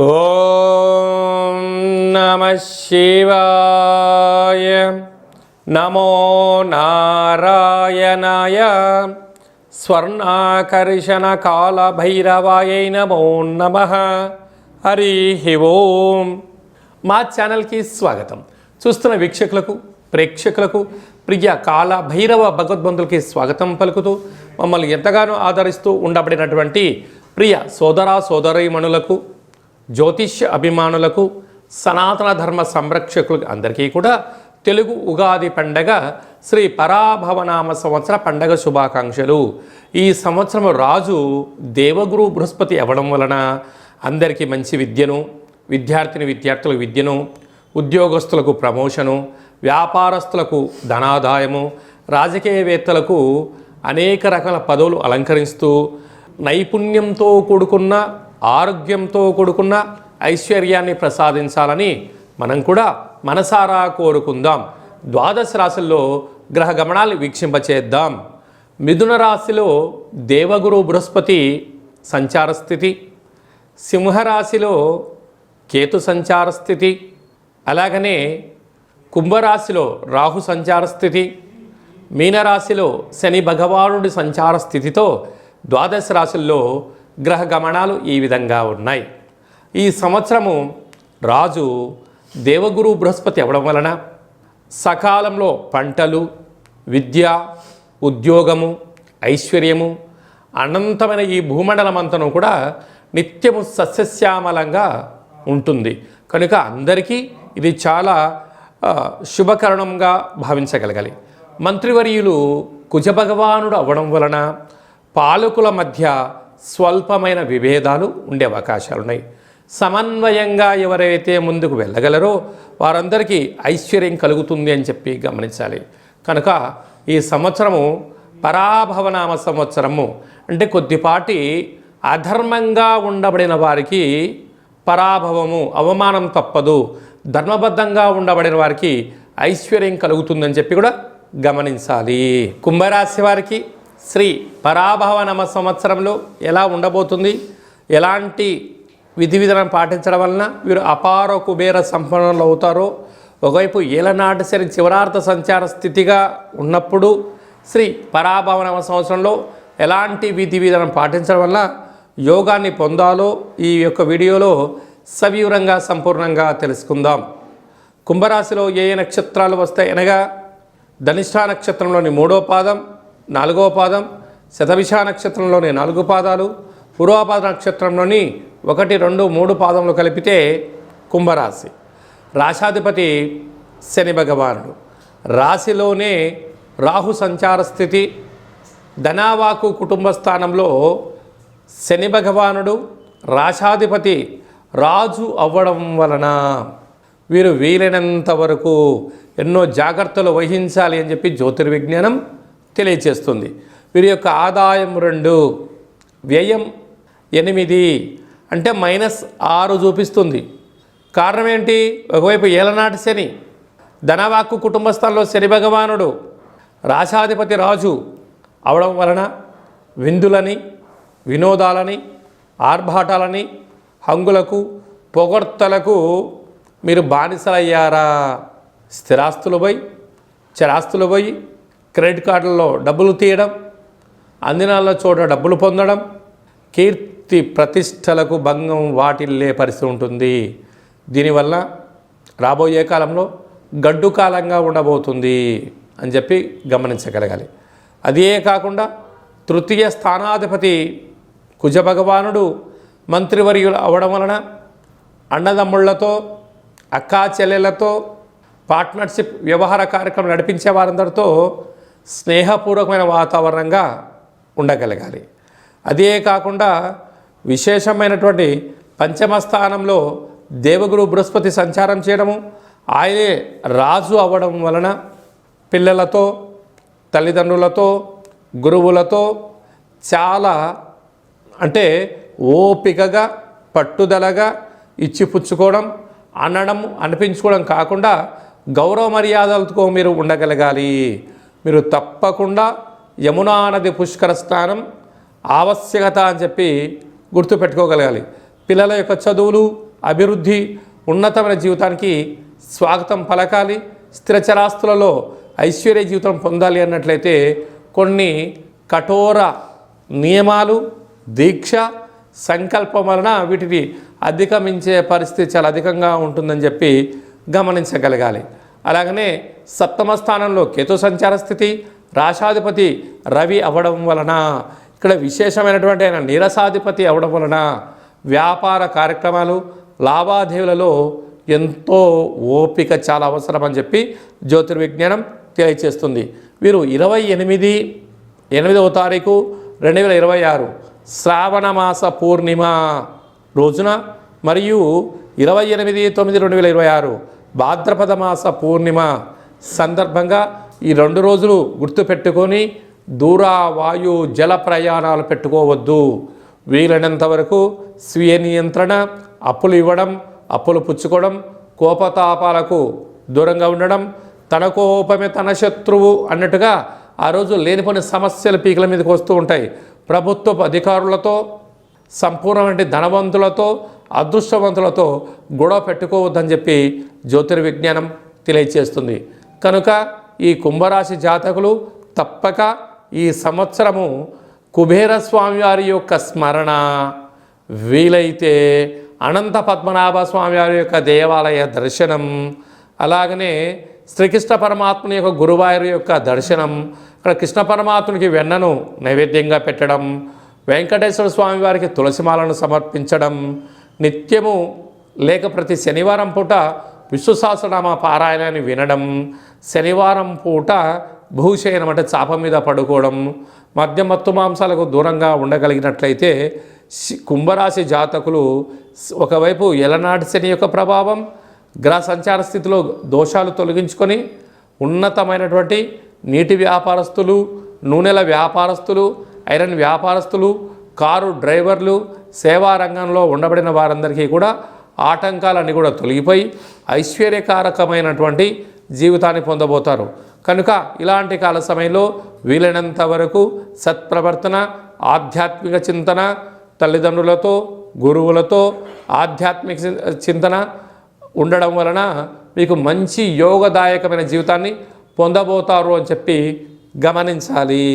ఓం నమః శివాయ. నమో నారాయణాయ. స్వర్ణాకర్షణ కాల భైరవాయ నమో నమః. హరి ఓం. మా ఛానల్కి స్వాగతం. చూస్తున్న వీక్షకులకు ప్రేక్షకులకు ప్రియ కాల భైరవ భగవద్బంధులకి స్వాగతం పలుకుతూ మమ్మల్ని ఎంతగానో ఆదరిస్తూ ఉండబడినటువంటి ప్రియ సోదర సోదరీమణులకు, జ్యోతిష్య అభిమానులకు, సనాతన ధర్మ సంరక్షకులకు అందరికీ కూడా తెలుగు ఉగాది పండగ శ్రీ పరాభవనామ సంవత్సర పండగ శుభాకాంక్షలు. ఈ సంవత్సరం రాజు దేవగురు బృహస్పతి అవ్వడం వలన అందరికీ మంచి విద్యను, విద్యార్థులకు విద్యను, ఉద్యోగస్తులకు ప్రమోషను, వ్యాపారస్తులకు ధనాదాయము, రాజకీయవేత్తలకు అనేక రకాల పదవులు అలంకరిస్తూ నైపుణ్యంతో కూడుకున్న, ఆరోగ్యంతో కూడుకున్న ఐశ్వర్యాన్ని ప్రసాదించాలని మనం కూడా మనసారా కోరుకుందాం. ద్వాదశ రాశుల్లో గ్రహ గమనాలు వీక్షింపచేద్దాం. మిథున రాశిలో దేవగురు బృహస్పతి సంచార స్థితి, సింహరాశిలో కేతు సంచార స్థితి, అలాగనే కుంభరాశిలో రాహు సంచార స్థితి, మీనరాశిలో శని భగవానుడి సంచార స్థితితో ద్వాదశ రాశుల్లో గ్రహ గమనాలు ఈ విధంగా ఉన్నాయి. ఈ సంవత్సరము రాజు దేవగురు బృహస్పతి అవ్వడం వలన సకాలంలో పంటలు, విద్య, ఉద్యోగము, ఐశ్వర్యము, అనంతమైన ఈ భూమండలమంతను కూడా నిత్యము సస్యశ్యామలంగా ఉంటుంది. కనుక అందరికీ ఇది చాలా శుభకరణంగా భావించగలగాలి. మంత్రివర్యులు కుజభగవానుడు అవ్వడం వలన పాలకుల మధ్య స్వల్పమైన విభేదాలు ఉండే అవకాశాలున్నాయి. సమన్వయంగా ఎవరైతే ముందుకు వెళ్ళగలరో వారందరికీ ఐశ్వర్యం కలుగుతుంది అని చెప్పి గమనించాలి. కనుక ఈ సంవత్సరము పరాభవనామ సంవత్సరము అంటే కొద్దిపాటి అధర్మంగా ఉండబడిన వారికి పరాభవము, అవమానం తప్పదు. ధర్మబద్ధంగా ఉండబడిన వారికి ఐశ్వర్యం కలుగుతుందని చెప్పి కూడా గమనించాలి. కుంభరాశి వారికి శ్రీ పరాభవనామ సంవత్సరంలో ఎలా ఉండబోతుంది, ఎలాంటి విధి విధానం పాటించడం వలన వీరు అపార కుబేర సంపన్నులు అవుతారో, ఒకవైపు ఏలనాటి శని చివరార్థ సంచార స్థితిగా ఉన్నప్పుడు శ్రీ పరాభవనామ సంవత్సరంలో ఎలాంటి విధి విధానం పాటించడం వల్ల యోగాన్ని పొందాలో ఈ యొక్క వీడియోలో సవివరంగా సంపూర్ణంగా తెలుసుకుందాం. కుంభరాశిలో ఏ నక్షత్రాలు వస్తాయి అనగా ధనిష్ఠా నక్షత్రంలోని 3వ పాదం, 4వ పాదం, శతభిష నక్షత్రంలోని 4 పాదాలు, పూర్వపాద నక్షత్రంలోని 1, 2, 3 పాదములు కలిపితే కుంభరాశి. రాశాధిపతి శని భగవానుడు. రాశిలోనే రాహు సంచార స్థితి, ధనావాకు కుటుంబ స్థానంలో శని భగవానుడు రాశాధిపతి రాజు అవ్వడం వలన వీరు వీలైనంత వరకు ఎన్నో జాగ్రత్తలు వహించాలి అని చెప్పి జ్యోతిర్విజ్ఞానం తెలియచేస్తుంది. వీరి యొక్క ఆదాయం 2, వ్యయం 8 అంటే -6 చూపిస్తుంది. కారణం ఏంటి? ఒకవైపు ఏలనాటి శని, ధనవాక్కు కుటుంబ స్థలంలో శని భగవానుడు రాశాధిపతి రాజు అవడం వలన విందులని, వినోదాలని, ఆర్భాటాలని, హంగులకు, పొగడ్తలకు మీరు బానిసలయ్యారా? స్థిరాస్తులు పోయి, చరాస్తులు పోయి, క్రెడిట్ కార్డులలో డబ్బులు తీయడం, అందినాల చోట డబ్బులు పొందడం, కీర్తి ప్రతిష్టలకు భంగం వాటిల్లే పరిస్థితి ఉంటుంది. దీనివల్ల రాబోయే కాలంలో గడ్డు కాలంగా ఉండబోతుంది అని చెప్పి గమనించగలగాలి. అదే కాకుండా తృతీయ స్థానాధిపతి కుజభగవానుడు మంత్రివర్యులు అవడం వలన అన్నదమ్ముళ్లతో, అక్కా చెల్లెళ్లతో పార్ట్నర్షిప్ వ్యవహార కార్యక్రమం నడిపించే వారందరితో స్నేహపూర్వకమైన వాతావరణంగా ఉండగలగాలి. అదే కాకుండా విశేషమైనటువంటి పంచమ స్థానంలో దేవగురు బృహస్పతి సంచారం చేయడము, ఆయనే రాజు అవ్వడం వలన పిల్లలతో, తల్లిదండ్రులతో, గురువులతో చాలా అంటే ఓపికగా, పట్టుదలగా ఇచ్చిపుచ్చుకోవడం, అనడం, అనిపించుకోవడం కాకుండా గౌరవ మర్యాదలతో మీరు ఉండగలగాలి. మీరు తప్పకుండా యమునా నది పుష్కర స్నానం ఆవశ్యకత అని చెప్పి గుర్తుపెట్టుకోగలగాలి. పిల్లల యొక్క చదువులు, అభివృద్ధి, ఉన్నతమైన జీవితానికి స్వాగతం పలకాలి. స్థిరచరాస్తులలో ఐశ్వర్య జీవితం పొందాలి అన్నట్లయితే కొన్ని కఠోర నియమాలు, దీక్ష, సంకల్పం వలన వీటిని అధిగమించే పరిస్థితి చాలా అధికంగా ఉంటుందని చెప్పి గమనించగలగాలి. అలాగనే సప్తమ స్థానంలో కేతు సంచార స్థితి, రాశాధిపతి రవి అవ్వడం వలన, ఇక్కడ విశేషమైనటువంటి ఆయన నీరసాధిపతి అవ్వడం వలన వ్యాపార కార్యక్రమాలు, లావాదేవీలలో ఎంతో ఓపిక చాలా అవసరం అని చెప్పి జ్యోతిర్విజ్ఞానం తెలియచేస్తుంది. వీరు 28/8వ తారీఖు 2026 శ్రావణ మాస పూర్ణిమ రోజున మరియు 28/9/2026 భాద్రపద మాస పూర్ణిమ సందర్భంగా ఈ 2 రోజులు గుర్తుపెట్టుకొని దూర వాయు జల ప్రయాణాలు పెట్టుకోవద్దు. వీలైనంత వరకు స్వీయ నియంత్రణ, అప్పులు ఇవ్వడం, అప్పులు పుచ్చుకోవడం, కోపతాపాలకు దూరంగా ఉండడం, తన కోపమే తన శత్రువు అన్నట్టుగా ఆ రోజు లేనిపోని సమస్యలు పీకల మీదకి వస్తూ ఉంటాయి. ప్రభుత్వ అధికారులతో, సంపూర్ణమైన ధనవంతులతో, అదృష్టవంతులతో గొడవ పెట్టుకోవద్దని చెప్పి జ్యోతిర్విజ్ఞానం తెలియచేస్తుంది. కనుక ఈ కుంభరాశి జాతకులు తప్పక ఈ సంవత్సరము కుబేర స్వామివారి యొక్క స్మరణ, వీలైతే అనంత పద్మనాభ స్వామివారి యొక్క దేవాలయ దర్శనం, అలాగనే శ్రీకృష్ణ పరమాత్ముని యొక్క గురువాయూరు యొక్క దర్శనం, అక్కడ కృష్ణ పరమాత్మునికి వెన్నను నైవేద్యంగా పెట్టడం, వెంకటేశ్వర స్వామి వారికి తులసిమాలను సమర్పించడం, నిత్యము లేక ప్రతి శనివారం పూట విష్ణు సహస్రనామ పారాయణాన్ని వినడం, శనివారం పూట భూశయనం అంటే చాప మీద పడుకోవడం, మత్తు మాంసాలకు దూరంగా ఉండగలిగినట్లయితే కుంభరాశి జాతకులు ఒకవైపు ఎలనాటి శని యొక్క ప్రభావం, గ్రహ సంచార స్థితిలో దోషాలు తొలగించుకొని ఉన్నతమైనటువంటి నీటి వ్యాపారస్తులు, నూనెల వ్యాపారస్తులు, ఐరన్ వ్యాపారస్తులు, కారు డ్రైవర్లు, సేవా రంగంలో ఉండబడిన వారందరికీ కూడా ఆటంకాలన్నీ కూడా తొలగిపోయి ఐశ్వర్యకారకమైనటువంటి జీవితాన్ని పొందబోతారు. కనుక ఇలాంటి కాల సమయంలో వీలైనంత వరకు సత్ప్రవర్తన, ఆధ్యాత్మిక చింతన, తల్లిదండ్రులతో, గురువులతో ఆధ్యాత్మిక చింతన ఉండడం వలన మీకు మంచి యోగదాయకమైన జీవితాన్ని పొందబోతారు అని చెప్పి గమనించాలి.